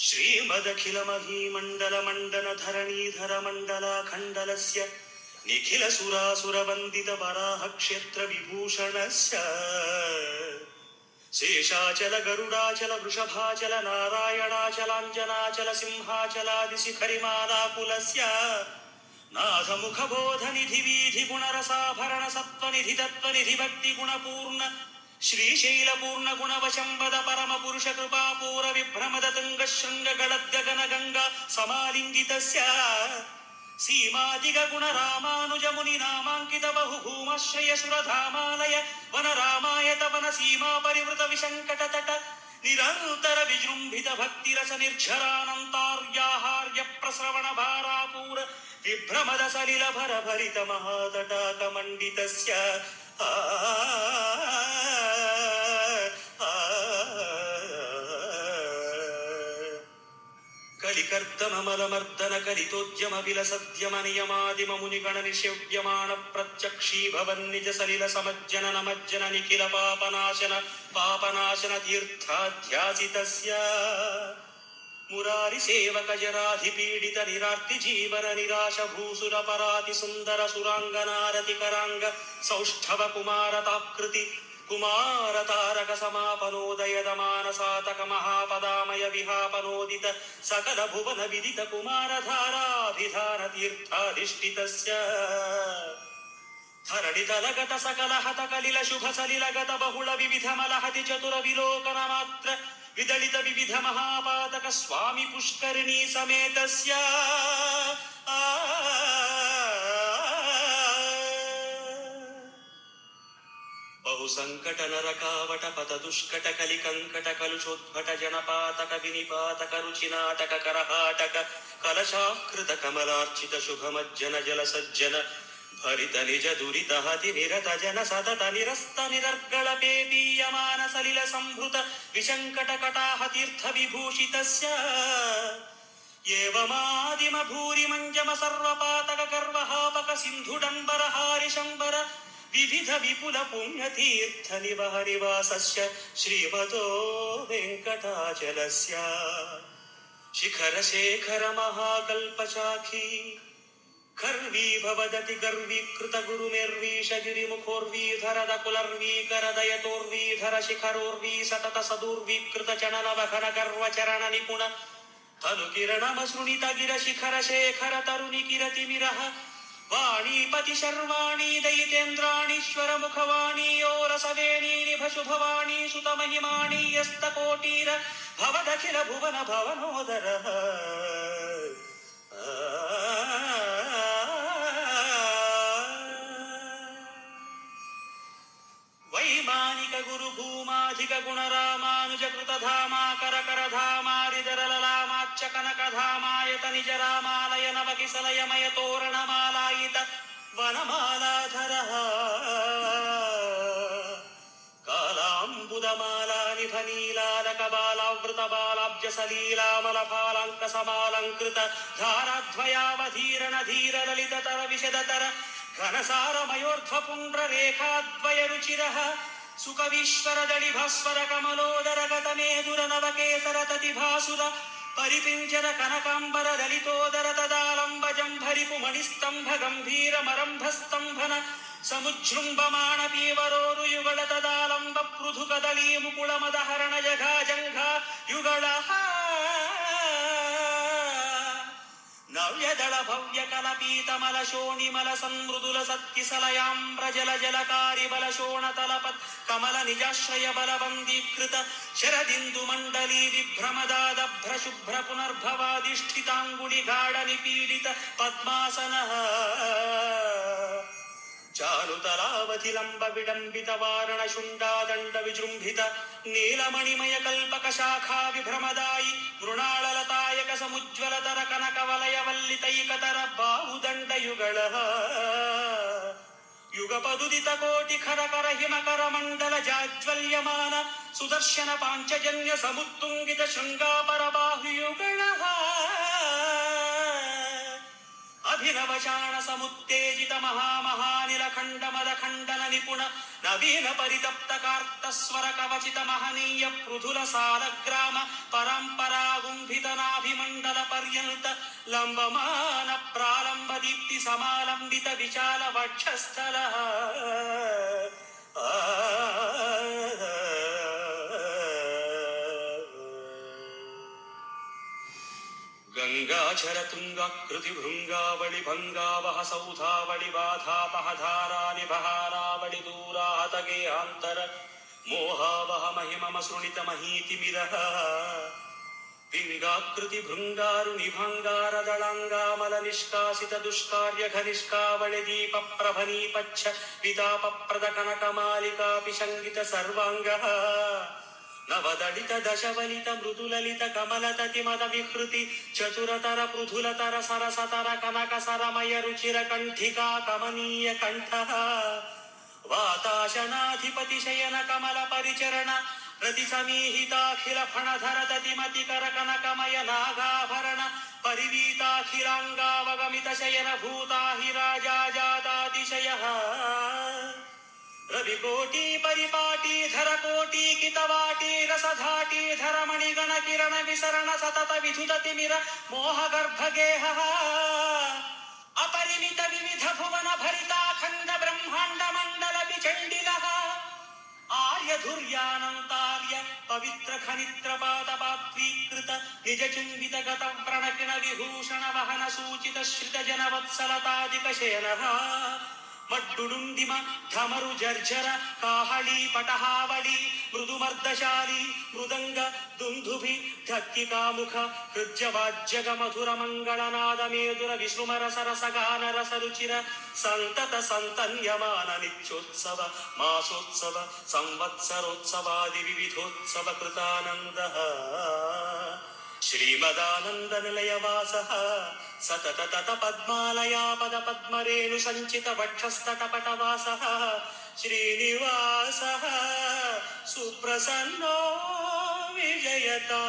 श्रीमदखिलमहीमण्डलमण्डनधरणीधरमण्डलाखण्डलस्य निखिलसुरासुरवन्दितवराहक्षेत्रविभूषणस्य शेषाचल गरुडाचल वृषभाचल नारायणाचलाञ्जनाचल सिंहाचलादिशिखरिमालाकुलस्य नाथमुखबोधनिधिवीधिगुणरसाभरण सत्त्वनिधितत्त्वनिधिभक्तिगुणपूर्ण श्रीशैलपूर्णगुणवशम्बद परमपुरुषकृपापूरविभ्रमदतुङ्गशृङ्गगणद्गगनगङ्गा समालिङ्गितस्य सीमादिगगुणरामानुजमुनिनामाङ्कित बहुभूमाश्रयसुरधामालय वनरामायत वनसीमापरिवृतविशङ्कटतट निरन्तर विजृम्भित भक्तिरस निर्झरानन्तार्याहार्य प्रस्रवण भारापूर विभ्रमद सलिल भरभरित महातटाकमण्डितस्य कलिकर्दममलमर्दन कलितोद्यम विलसद्यम नियमादिम मुनिगण निषेव्यमाण प्रत्यक्षीभवन्निज सलिल समज्जन नमज्जन निखिल पापनाशन तीर्थाध्यासितस्य मुरारि सेवक जराधिपीडित निरार्ति जीवन निराश भूसुर पराति सुंदर सुरांगनारति करांग सौष्ठव कुमारताकृति कुमार तारक समापनोदयद मानसातक महापदामय विहापनोदित सकल भुवन विदित कुमार धाराभिधान तीर्थाधिष्ठितस्य धरणितलगत सकल हत कलिल शुभ सलिलगत बहुल विविध मलहति चतुर विलोकन मात्र विदलित विविध महापातक स्वामी पुष्करिणी समेतस्य बहुसंकट नरकावट पत दुष्कट कलिकंकट कलुषोद्भट जनपातक विनिपातक रुचिनाटक करहाटक कलशाकृत कमलार्चित शुभमज्जन जल सज्जन भरित निज दुरित हति निरत जन सतत निरस्त निरर्गल पेपीयमान सलिल संभृत विशंकट कटाह तीर्थ विभूषितस्य एवमादिम भूरि मंजम सर्वपातक गर्वहापक सिंधुडंबर हारिशंबर विविध विपुल पुण्यतीर्थ निवह निवासस्य श्रीमतो वेंकटाचलस्य शिखर शेखर महाकल्पशाखी कर्वी भवदति गर्वीकृत गुरुमेर्वीश गिरिमुखोर्वीधर दकुलर्वीकर दयतोर्वीधर शिखरोर्वी सतत सदूर्वीकृत चनन वखन गर्वचरण निपुण तनु किरणमसृणित गिर शिखर शेखर तरुणि किरति मिरः वाणीपति शर्वाणी दयितेन्द्राणीश्वर मुखवाणी ओरसवेणी निभ शुभवाणी सुत महिमाणी यस्तकोटीर भवदखिल भुवन भवनोदर वैमानिक गुरु भूमाधिक गुण रामानुज कृत धामा कर कर धामारिदर ललामाच्च कनक धामायत निज रामालय नव किसलयमय तोरण मालायित वनमालाधरः कालाम्बुदमाला निभ नीलालक बालावृत बालाब्ज सलीलामल फालांक समालंकृत धाराद्वयावधीरण धीर ललिततर विशदतर घनसार मयोर्ध्व पुण्ड्र रेखाद्वय रुचिरः सुकवीश्वर दळि भास्वर कमलोदर गत मेदुर नवकेसर तति भासुर परिपिंजर कनकांबर दलितोदर तदालंब जंभरिपु मणिस्तंभ गंभीर मरंभ स्तंभन समुज्जृंभमाण पीवरोरु युगल तदालंब पृथु कदली मुकुल मदहरण जघा जंघा युगल नव्यदल भव्य कल पीतमल शोणिमल संमृदुल सत्तिसलयाम्र जल जलकारी बल शोण तलपत् कमल निजाश्रय बल वंदीकृत शरदिंदु मंडली विभ्रमदादभ्र शुभ्र पुनर्भवाधिष्ठितांगुली गाढ निपीडित पद्मासनः चारुतलावधिलंब विडंबित वारण शुंडादंड विजृंभित नीलमणिमय कल्पक शाखा विभ्रमदायि मृणाललतायक समुज्ज्वलतर कनक वलय वल्लितैकतर बाहुदंड युगलः युगपदुदित कोटि खरकर हिमकर मंडल जाज्वल्यमान सुदर्शन पांचजन्य समुत्तुंगित शृंगापर बाहुयुगलः अभिनव शाण समुत्तेजित महामहानिल खंड मद खंडन निपुण నవీన పరితప్త కార్తస్వర కవచిత మహనీయ పృథుల సాలగ్రామ పరంపరా గుంభిత నాభిమండల పర్యంత లంబమాన ప్రారంభ దీప్తి సమాలంబిత విశాల వక్షస్థల గంగాచర తుంగకృతి భృంగావళి భంగావహ సౌధావళి బాధాపహధారా నిభహారావళి దూరాహతగే ఆంతర మోహావహ మహిమమ సృణిత మహీతిమిరః పింగాకృతి భృంగారు నిభంగారదళాంగామల నిష్కాసిత దుష్కార్య ఘనిష్కావళి దీప ప్రభనీపచ్చ వితాప ప్రద కనకమాలికాపి సంగిత సర్వాంగః నవదళిత దశవలిత మృదులలిత కమలతతి మద విహృతి చతురతర పృథులతర సరసతర కనక సరమయ రుచిర కంఠికా కమనీయ కంఠః వాతాశనాధిపతి శయన కమల పరిచరణ ప్రతి సమీహితాఖిల ఫణధర దతిమతి కర కనకమయ నాగాభరణ పరివీతాఖిలాంగావగమిత శయన భూతాహి రాజాజాతాతిశయః రవికోటి పరిపాటి ధర కోటి కితవాటి రసధాటి ధర మణిగణ కిరణ విసరణ సతత విధుదతిమిర మోహ గర్భగేహః అపరిమిత వివిధ భువన భరితాఖండ బ్రహ్మాండ మండల విచండిలః ఆర్యధుర్యానంతార్య పవిత్ర ఖనిత్ర పాద పాత్రీకృత నిజ చుంబిత గత వ్రణకిణ విభూషణ వహన సూచిత శ్రిత జన వత్సలతాదిక శయనః మడ్డుడుండిమ ధమరు జర్జర కాహళీ పటహావళి మృదుమర్దశాలి మృదంగ దుందుభి ధక్కికాముఖ హృజ్యవాజ్యగ మధుర మంగళనాద మేదుర విష్ణుమరసరసగాన రసరుచిర సంతత సంతన్యమాన నిత్యోత్సవ మాసోత్సవ సంవత్సరోత్సవాది వివిధోత్సవ కృతానందః శ్రీమదానంద నిలయవాసః సతత తత పద్మాలయా పద పద్మరేణు సంచిత వక్షస్తటపటవాసః శ్రీనివాసః సుప్రసన్నో విజయతా